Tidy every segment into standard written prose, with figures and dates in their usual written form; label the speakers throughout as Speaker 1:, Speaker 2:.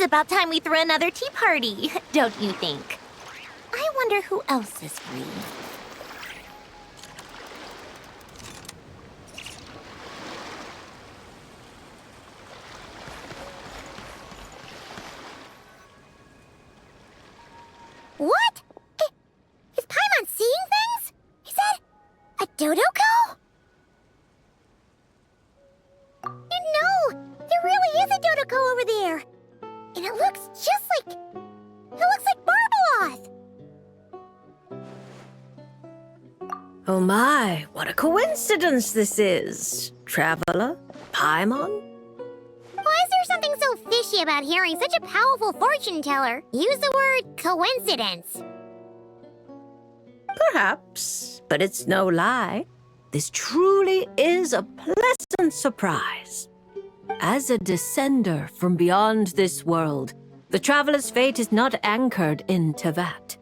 Speaker 1: about time we threw another tea party, don't you think? I wonder who else is free. What? Is Paimon seeing things? Is that a Dodoko? No! There really is a Dodoko over there! And it looks just like... It looks like Barbaloth!
Speaker 2: Oh my, what a coincidence this is. Traveler? Paimon?
Speaker 1: Why is there something so fishy about hearing such a powerful fortune teller use the word coincidence?
Speaker 2: Perhaps, but it's no lie. This truly is a pleasant surprise. As a descender from beyond this world, the traveler's fate is not anchored in Tevat.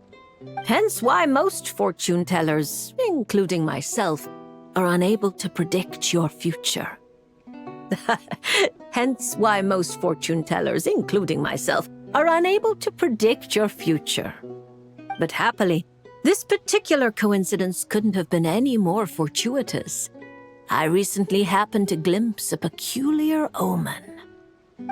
Speaker 2: Hence why most fortune tellers, including myself, are unable to predict your future. Hence why most fortune tellers, including myself, are unable to predict your future. But happily, this particular coincidence couldn't have been any more fortuitous. I recently happened to glimpse a peculiar omen.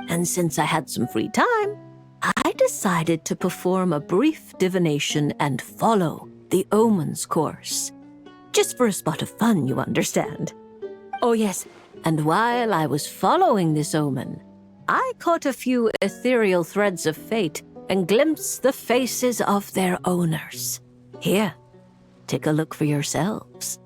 Speaker 2: And since I had some free time, I decided to perform a brief divination and follow the omen's course. Just for a spot of fun, you understand. Oh yes, and while I was following this omen, I caught a few ethereal threads of fate and glimpsed the faces of their owners. Here, take a look for yourselves.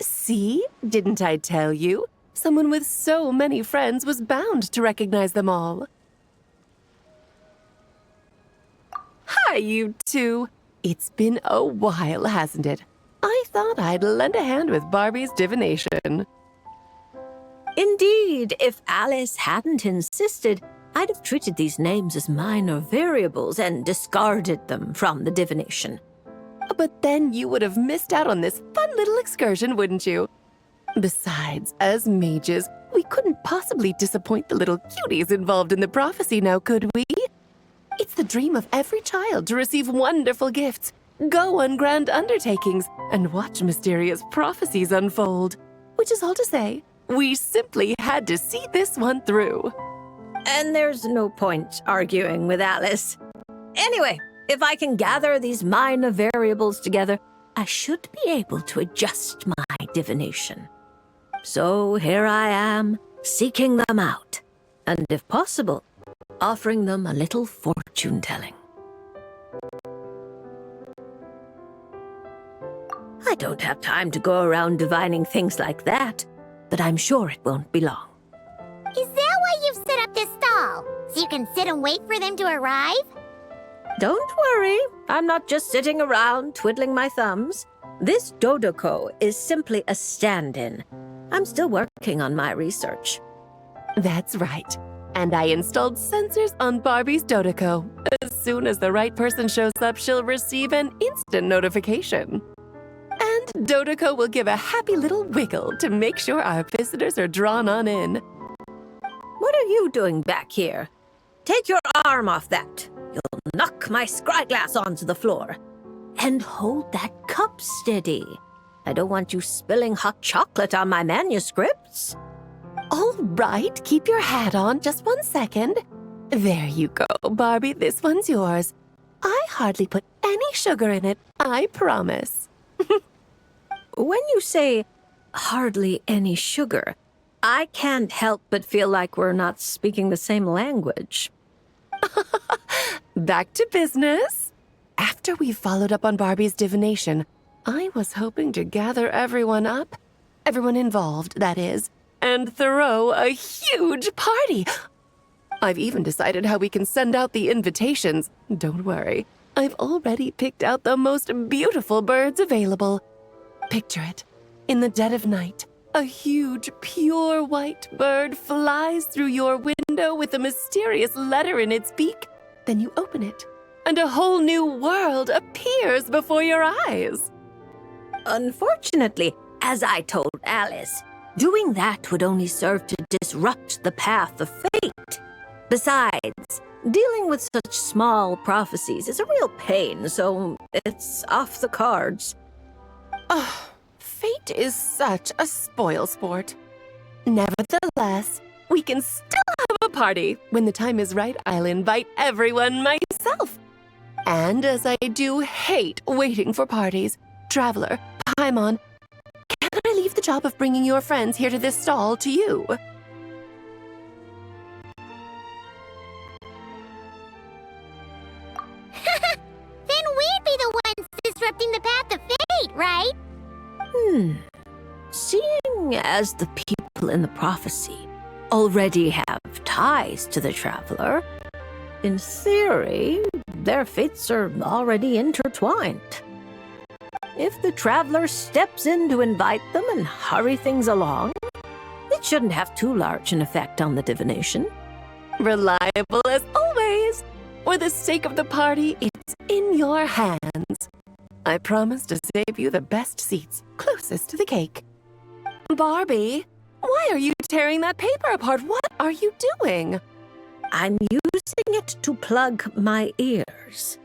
Speaker 3: See? Didn't I tell you? Someone with so many friends was bound to recognize them all. Hi, you two. It's been a while, hasn't it? I thought I'd lend a hand with Barbie's divination.
Speaker 2: Indeed, if Alice hadn't insisted, I'd have treated these names as minor variables and discarded them from the divination.
Speaker 3: But then you would have missed out on this fun little excursion, wouldn't you? Besides, as mages, we couldn't possibly disappoint the little cuties involved in the prophecy now, could we? It's the dream of every child to receive wonderful gifts, go on grand undertakings, and watch mysterious prophecies unfold. Which is all to say, we simply had to see this one through.
Speaker 2: And there's no point arguing with Alice. Anyway, if I can gather these minor variables together, I should be able to adjust my divination. So here I am, seeking them out, and if possible, offering them a little fortune-telling. I don't have time to go around divining things like that, but I'm sure it won't be long.
Speaker 1: Is that why you've set up this stall? So you can sit and wait for them to arrive?
Speaker 2: Don't worry, I'm not just sitting around twiddling my thumbs. This Dodoko is simply a stand-in. I'm still working on my research.
Speaker 3: That's right. And I installed sensors on Barbie's Dodoko. As soon as the right person shows up, she'll receive an instant notification. And Dodoko will give a happy little wiggle to make sure our visitors are drawn on in.
Speaker 2: What are you doing back here? Take your arm off that. You'll knock my scryglass onto the floor. And hold that cup steady. I don't want you spilling hot chocolate on my manuscripts.
Speaker 3: All right, keep your hat on just 1 second. There you go, Barbie, this one's yours. I hardly put any sugar in it, I promise.
Speaker 2: When you say hardly any sugar, I can't help but feel like we're not speaking the same language.
Speaker 3: Back to business. After we followed up on Barbie's divination, I was hoping to gather everyone involved, that is, and throw a huge party. I've even decided how we can send out the invitations. Don't worry, I've already picked out the most beautiful birds available. Picture it. In the dead of night, a huge, pure white bird flies through your window with a mysterious letter in its beak. Then you open it, and a whole new world appears before your eyes.
Speaker 2: Unfortunately, as I told Alice, doing that would only serve to disrupt the path of fate. Besides, dealing with such small prophecies is a real pain, so it's off the cards.
Speaker 3: Oh, fate is such a spoilsport. Nevertheless, we can still have a party. When the time is right, I'll invite everyone myself. And as I do hate waiting for parties, Traveler, Paimon, can I leave the job of bringing your friends here to this stall to you?
Speaker 1: Then we'd be the ones disrupting the path of fate, right?
Speaker 2: Seeing as the people in the prophecy already have ties to the Traveler, in theory, their fates are already intertwined. If the Traveler steps in to invite them and hurry things along, it shouldn't have too large an effect on the divination.
Speaker 3: Reliable as always. For the sake of the party, it's in your hands. I promise to save you the best seats, closest to the cake. Barbie, why are you tearing that paper apart? What are you doing?
Speaker 2: I'm using it to plug my ears.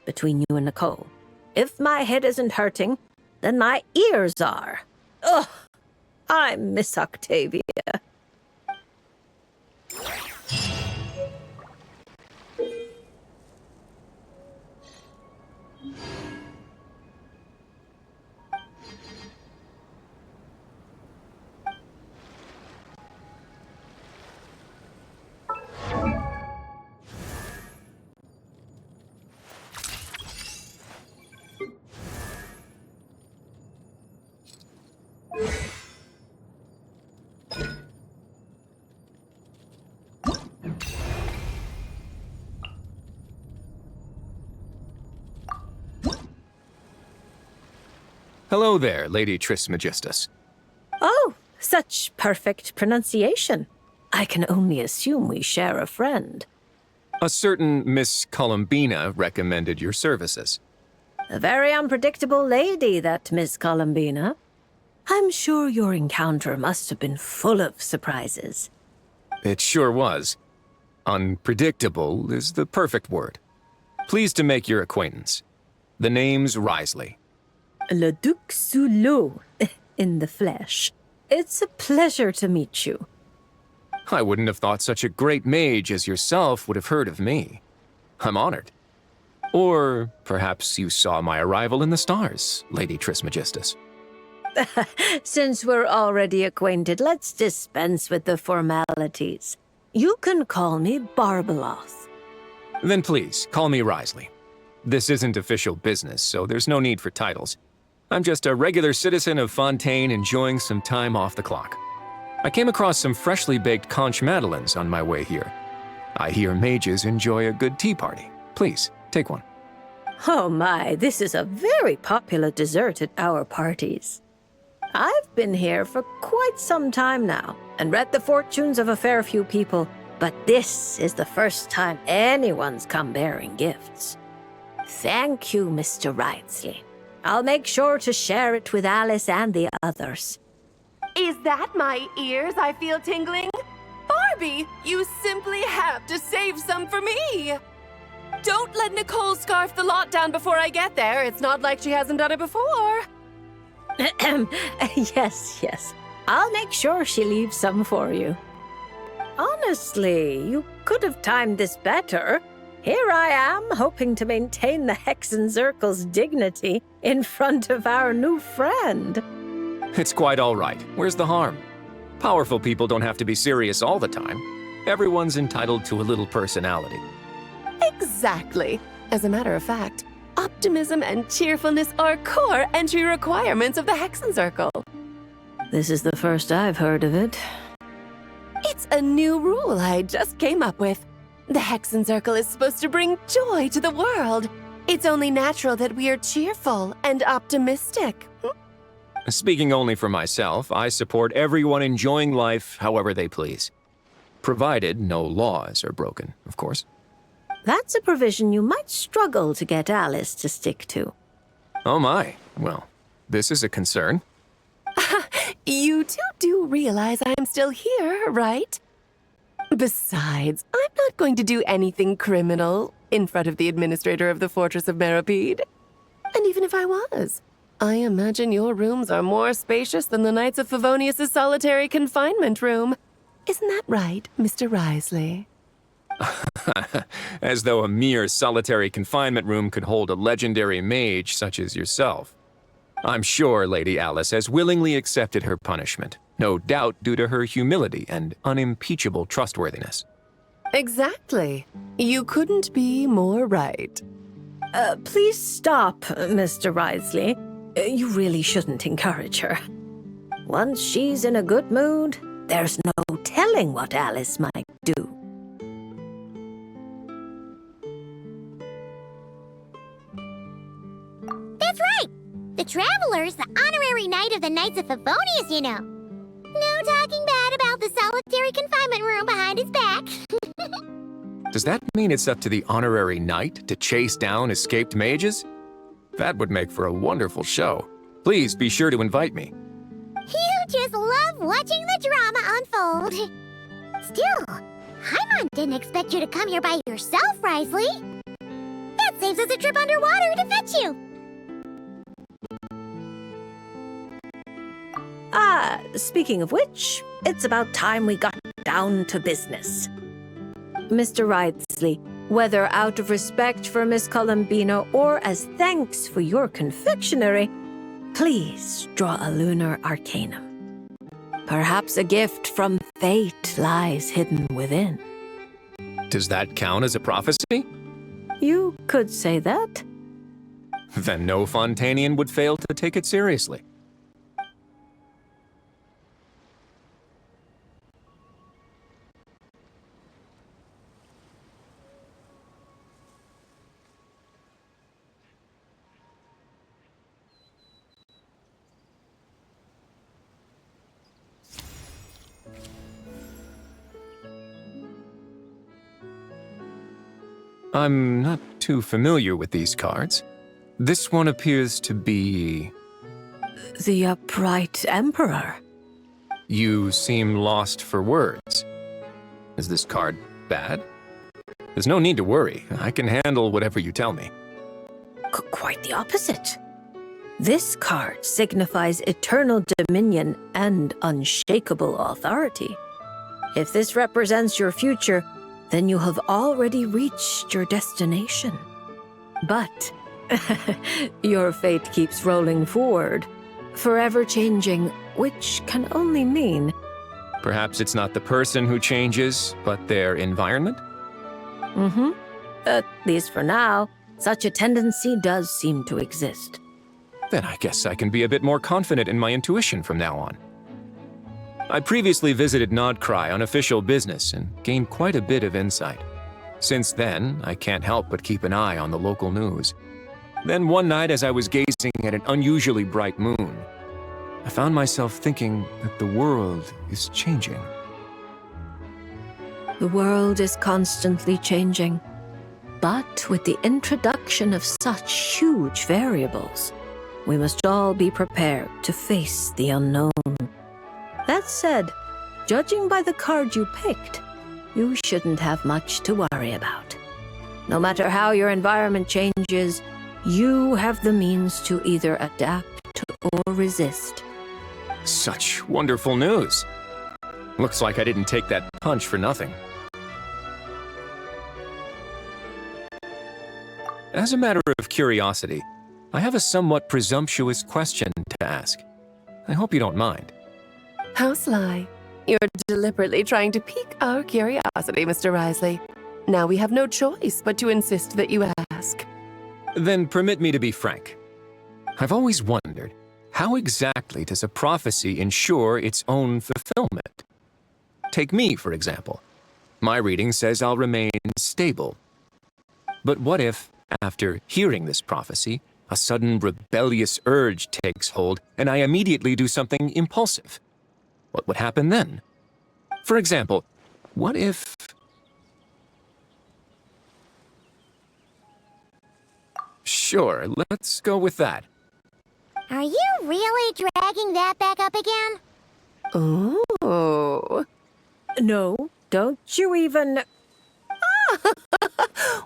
Speaker 2: Between you and Nicole, if my head isn't hurting, then my ears are. Ugh, I miss Octavia.
Speaker 4: Hello there, Lady Trismegistus.
Speaker 2: Oh, such perfect pronunciation. I can only assume we share a friend.
Speaker 4: A certain Miss Columbina recommended your services.
Speaker 2: A very unpredictable lady, that Miss Columbina. I'm sure your encounter must have been full of surprises.
Speaker 4: It sure was. Unpredictable is the perfect word. Pleased to make your acquaintance. The name's Whriothesley.
Speaker 2: Le Duc sous l'eau, in the flesh. It's a pleasure to meet you.
Speaker 4: I wouldn't have thought such a great mage as yourself would have heard of me. I'm honored. Or perhaps you saw my arrival in the stars, Lady Trismegistus.
Speaker 2: Since we're already acquainted, let's dispense with the formalities. You can call me Barbeloth.
Speaker 4: Then please, call me Whriothesley. This isn't official business, so there's no need for titles. I'm just a regular citizen of Fontaine enjoying some time off the clock. I came across some freshly baked conch madeleines on my way here. I hear mages enjoy a good tea party. Please, take one.
Speaker 2: Oh my, this is a very popular dessert at our parties. I've been here for quite some time now, and read the fortunes of a fair few people, but this is the first time anyone's come bearing gifts. Thank you, Mr. Wriothesley. I'll make sure to share it with Alice and the others.
Speaker 3: Is that my ears I feel tingling? Barbie, you simply have to save some for me. Don't let Nicole scarf the lot down before I get there. It's not like she hasn't done it before.
Speaker 2: Yes. I'll make sure she leaves some for you. Honestly, you could have timed this better. Here I am, hoping to maintain the Hexenzirkel's dignity in front of our new friend.
Speaker 4: It's quite all right. Where's the harm? Powerful people don't have to be serious all the time. Everyone's entitled to a little personality.
Speaker 3: Exactly. As a matter of fact, optimism and cheerfulness are core entry requirements of the Hexenzirkel.
Speaker 2: This is the first I've heard of it.
Speaker 3: It's a new rule I just came up with. The Hexenzirkel is supposed to bring joy to the world. It's only natural that we are cheerful and optimistic.
Speaker 4: Speaking only for myself, I support everyone enjoying life however they please. Provided no laws are broken, of course.
Speaker 2: That's a provision you might struggle to get Alice to stick to.
Speaker 4: Oh my. Well, this is a concern.
Speaker 3: You two do realize I'm still here, right? Besides, I'm not going to do anything criminal in front of the administrator of the Fortress of Meropide. And even if I was, I imagine your rooms are more spacious than the Knights of Favonius' solitary confinement room. Isn't that right, Mr. Whriothesley?
Speaker 4: As though a mere solitary confinement room could hold a legendary mage such as yourself. I'm sure Lady Alice has willingly accepted her punishment, no doubt due to her humility and unimpeachable trustworthiness.
Speaker 3: Exactly. You couldn't be more right.
Speaker 2: Please stop, Mr. Whriothesley. You really shouldn't encourage her. Once she's in a good mood, there's no telling what Alice might do.
Speaker 1: That's right! The Traveler's the honorary knight of the Knights of Favonius, you know. No talking bad about the solitary confinement room behind his back.
Speaker 4: Does that mean it's up to the honorary knight to chase down escaped mages? That would make for a wonderful show. Please be sure to invite me.
Speaker 1: You just love watching the drama unfold. Still, Hyman didn't expect you to come here by yourself, Whriothesley. That saves us a trip underwater to fetch you.
Speaker 2: Speaking of which, it's about time we got down to business. Mr. Wriothesley, whether out of respect for Miss Columbina or as thanks for your confectionery, please draw a lunar arcanum. Perhaps a gift from fate lies hidden within.
Speaker 4: Does that count as a prophecy?
Speaker 2: You could say that.
Speaker 4: Then no Fontanian would fail to take it seriously. I'm not too familiar with these cards. This one appears to be...
Speaker 2: The upright emperor.
Speaker 4: You seem lost for words. Is this card bad? There's no need to worry. I can handle whatever you tell me.
Speaker 2: Quite the opposite. This card signifies eternal dominion and unshakable authority. If this represents your future, then you have already reached your destination. But your fate keeps rolling forward, forever changing, which can only mean...
Speaker 4: Perhaps it's not the person who changes, but their environment?
Speaker 2: At least for now, such a tendency does seem to exist.
Speaker 4: Then I guess I can be a bit more confident in my intuition from now on. I previously visited Nodcry on official business and gained quite a bit of insight. Since then, I can't help but keep an eye on the local news. Then one night as I was gazing at an unusually bright moon, I found myself thinking that the world is changing.
Speaker 2: The world is constantly changing, but with the introduction of such huge variables, we must all be prepared to face the unknown. That said, judging by the card you picked, you shouldn't have much to worry about. No matter how your environment changes, you have the means to either adapt or resist.
Speaker 4: Such wonderful news. Looks like I didn't take that punch for nothing. As a matter of curiosity, I have a somewhat presumptuous question to ask. I hope you don't mind.
Speaker 3: How sly. You're deliberately trying to pique our curiosity, Mr. Whriothesley. Now we have no choice but to insist that you ask.
Speaker 4: Then permit me to be frank. I've always wondered, how exactly does a prophecy ensure its own fulfillment? Take me, for example. My reading says I'll remain stable. But what if, after hearing this prophecy, a sudden rebellious urge takes hold and I immediately do something impulsive? What would happen then? For example, what if... Sure, let's go with that.
Speaker 1: Are you really dragging that back up again?
Speaker 3: Oh.
Speaker 2: No, don't you even...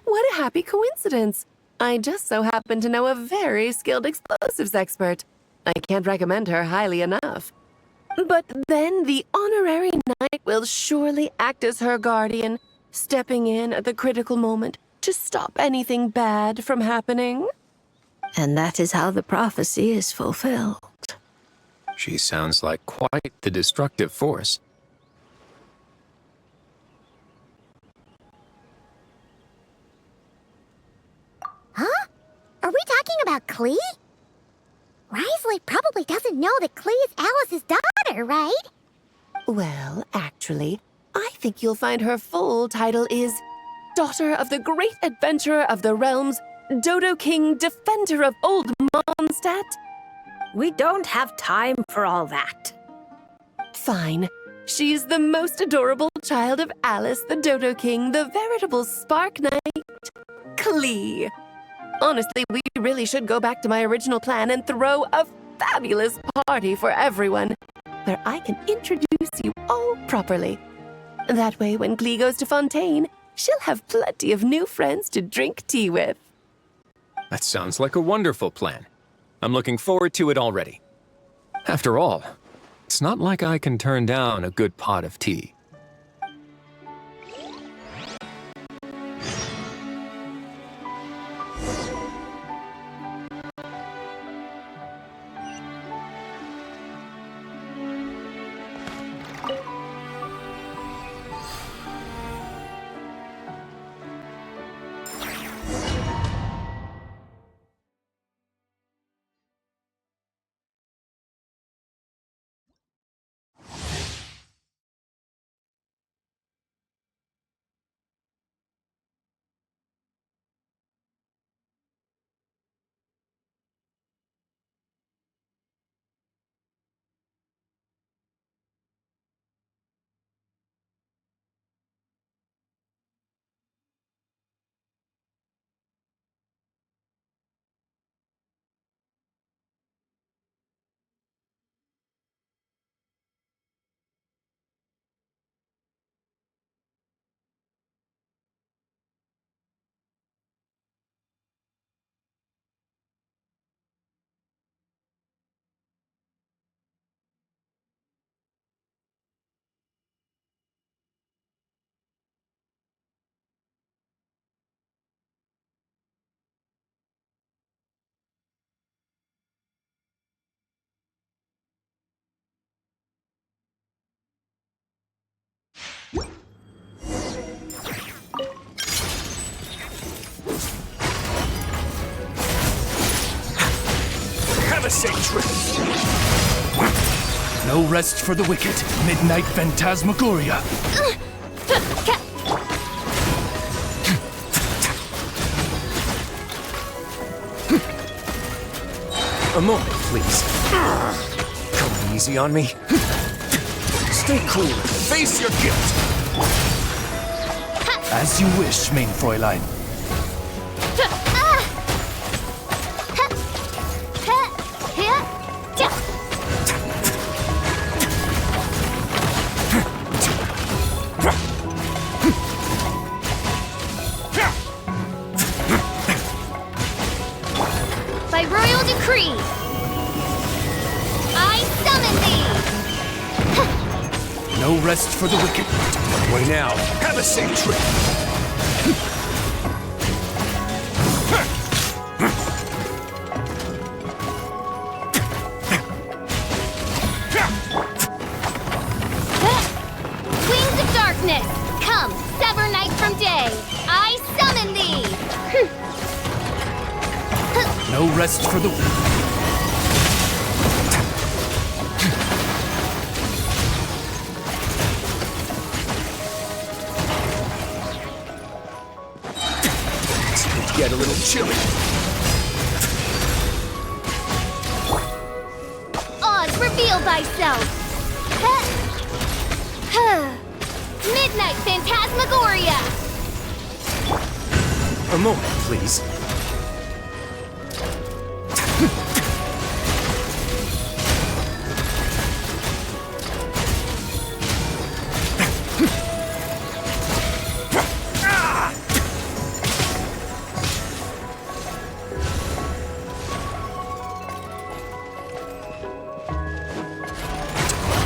Speaker 3: What a happy coincidence. I just so happen to know a very skilled explosives expert. I can't recommend her highly enough. But then the honorary knight will surely act as her guardian, stepping in at the critical moment to stop anything bad from happening.
Speaker 2: And that is how the prophecy is fulfilled.
Speaker 4: She sounds like quite the destructive force.
Speaker 1: Huh? Are we talking about Klee? Whriothesley probably doesn't know that Klee is Alice's daughter, right?
Speaker 3: Well, actually, I think you'll find her full title is Daughter of the Great Adventurer of the Realms, Dodo King, Defender of Old Mondstadt.
Speaker 2: We don't have time for all that.
Speaker 3: Fine. She's the most adorable child of Alice, the Dodo King, the veritable Spark Knight, Klee. Honestly, we really should go back to my original plan and throw a fabulous party for everyone, where I can introduce you all properly. That way, when Klee goes to Fontaine, she'll have plenty of new friends to drink tea with.
Speaker 4: That sounds like a wonderful plan. I'm looking forward to it already. After all, it's not like I can turn down a good pot of tea.
Speaker 5: A safe trip. No rest for the wicked. Midnight Phantasmagoria.
Speaker 4: A moment, please. Come easy on me. Stay cool.
Speaker 5: Face your guilt. As you wish, mein Fräulein.
Speaker 1: By royal decree, I summon thee!
Speaker 5: No rest for the wicked.
Speaker 4: Way now.
Speaker 5: Have a safe trip.
Speaker 1: Wings of darkness, come, sever night from day. I summon thee!
Speaker 5: No rest for the...
Speaker 4: Get a little chilly.
Speaker 1: Oz, reveal thyself! Midnight Phantasmagoria!
Speaker 4: A moment, please.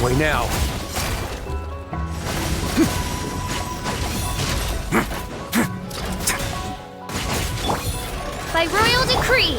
Speaker 5: way now.
Speaker 6: By royal decree,